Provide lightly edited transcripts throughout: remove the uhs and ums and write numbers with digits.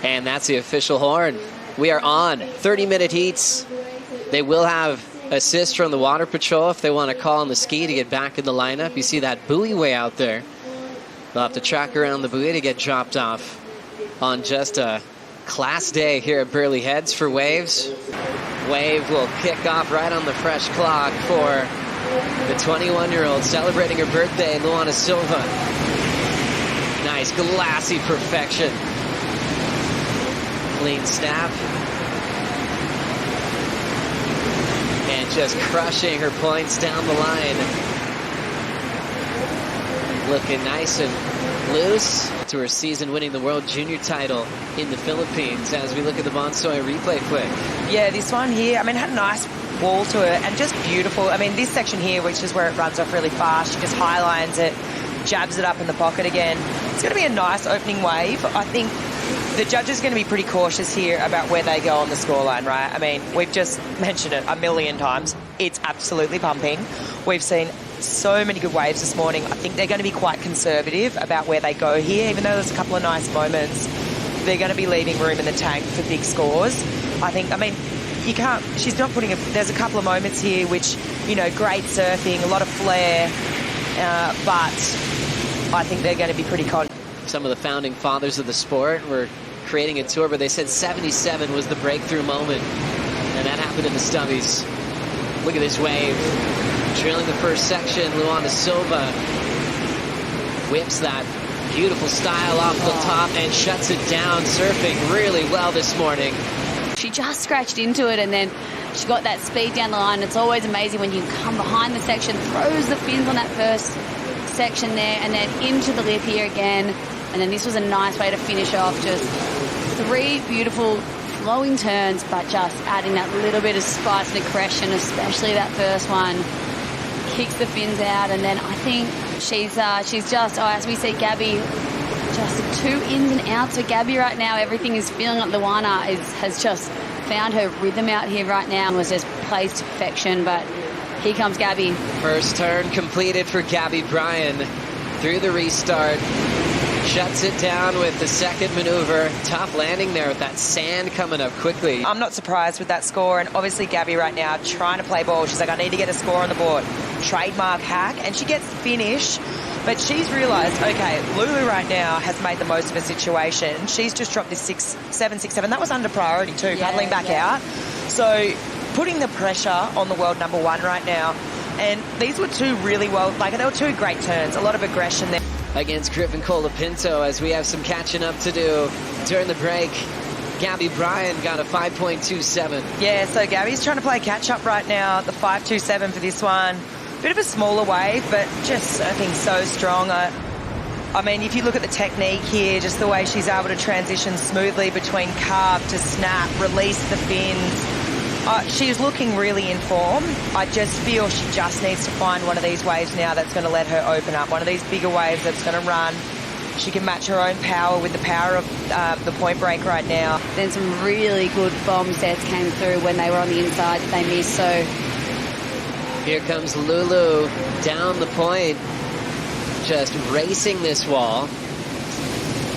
And that's the official horn. We are on 30-minute heats. They will have assist from the Water Patrol if they want to call on the ski to get back in the lineup. You see that buoy way out there. They'll have to track around the buoy to get dropped off on just a class day here at Burleigh Heads for waves. Wave will kick off right on the fresh clock for the 21-year-old celebrating her birthday, Luana Silva. Nice glassy perfection. Clean snap. And just crushing her points down the line. Looking nice and loose to her season winning the World Junior title in the Philippines as we look at the Bonsoy replay quick. Yeah, this one here, I mean, had a nice wall to it and just beautiful. I mean, this section here, which is where it runs off really fast, she just highlines it, jabs it up in the pocket again. It's going to be a nice opening wave. I think the judges are going to be pretty cautious here about where they go on the scoreline, right? I mean, we've just mentioned it a million times. It's absolutely pumping. We've seen so many good waves this morning. I think they're going to be quite conservative about where they go here, even though there's a couple of nice moments. They're going to be leaving room in the tank for big scores. I mean, you can't, she's not putting there's a couple of moments here which, you know, great surfing, a lot of flair, but I think they're going to be pretty confident. Some of the founding fathers of the sport were creating a tour, but they said 77 was the breakthrough moment, and that happened in the stubbies. Look at this wave. Trailing the first section, Luana Silva whips that beautiful style off the top and shuts it down, surfing really well this morning. She just scratched into it and then she got that speed down the line. It's always amazing when you come behind the section, throws the fins on that first section there and then into the lip here again. And then this was a nice way to finish off. Just 3 beautiful flowing turns, but just adding that little bit of spice and aggression, especially that first one. Kicks the fins out, and then I think she's just, as we see Gabby, just 2 ins and outs for Gabby right now. Everything is feeling like Luana has just found her rhythm out here right now and was just played to perfection, but here comes Gabby. First turn completed for G.Bryan through the restart. Shuts it down with the second maneuver. Tough landing there with that sand coming up quickly. I'm not surprised with that score, and obviously Gabby right now trying to play ball. She's like, I need to get a score on the board. Trademark hack, and she gets the finish, but she's realised, okay, Lulu right now has made the most of a situation. She's just dropped this 7-6-7. That was under priority too, paddling back out. So putting the pressure on the world number 1 right now, and these were 2 really well, like they were 2 great turns, a lot of aggression there. Against Griffin Colapinto as we have some catching up to do during the break. G.Bryan got a 5.27. Yeah, so Gabby's trying to play catch-up right now, the 5.27 for this one. Bit of a smaller wave, but just surfing so strong. I mean, if you look at the technique here, just the way she's able to transition smoothly between carve to snap, release the fins. She's looking really in form. I just feel she just needs to find one of these waves now that's going to let her open up. One of these bigger waves that's going to run. She can match her own power with the power of the point break right now. Then some really good bomb sets came through when they were on the inside that they missed, so... Here comes Lulu down the point, just racing this wall.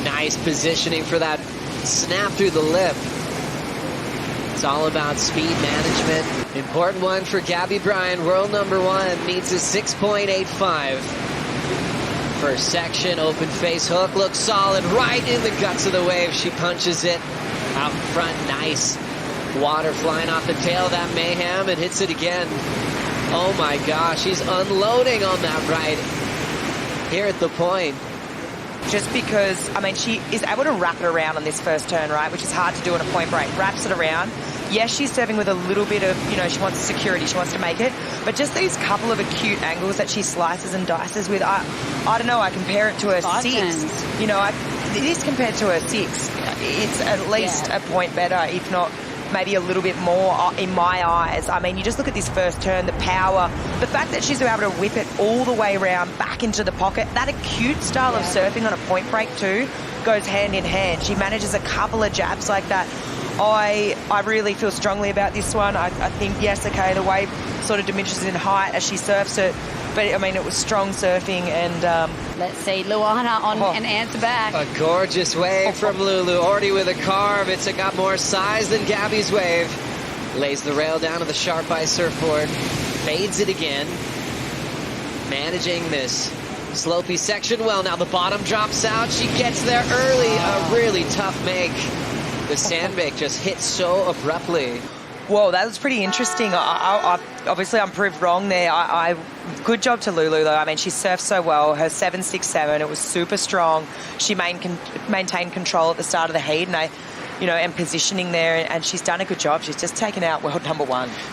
Nice positioning for that snap through the lip. It's all about speed management. Important one for G.Bryan. World number 1 needs a 6.85. First section, open face hook, looks solid, right in the guts of the wave. She punches it out in front, nice. Water flying off the tail of that mayhem and hits it again. Oh my gosh, she's unloading on that right here at the point. Just because, I mean, she is able to wrap it around on this first turn, right, which is hard to do on a point break. Wraps it around. Yes, she's serving with a little bit of, you know, she wants security, she wants to make it. But just these couple of acute angles that she slices and dices with, I don't know, I compare it to a 6. You know, it is compared to a 6. It's at least a point better, if not maybe a little bit more in my eyes. I mean, you just look at this first turn, the power, the fact that she's able to whip it all the way around back into the pocket. That acute style of surfing on a point break too goes hand in hand. She manages a couple of jabs like that. I really feel strongly about this one. I think, yes, okay, the wave sort of diminishes in height as she surfs it. But, I mean, it was strong surfing and... Let's see Luana on an answer back. A gorgeous wave from Lulu. Already with a carve. It's got more size than Gabby's wave. Lays the rail down to the sharp ice surfboard. Fades it again. Managing this slopey section well. Now the bottom drops out. She gets there early. A really tough make. The sandbake just hit so abruptly. Whoa, that was pretty interesting. Obviously, I'm proved wrong there. Good job to Lulu, though. I mean, she surfed so well. Her 7.67, it was super strong. She maintained control at the start of the heat, and positioning there, and she's done a good job. She's just taken out world number 1.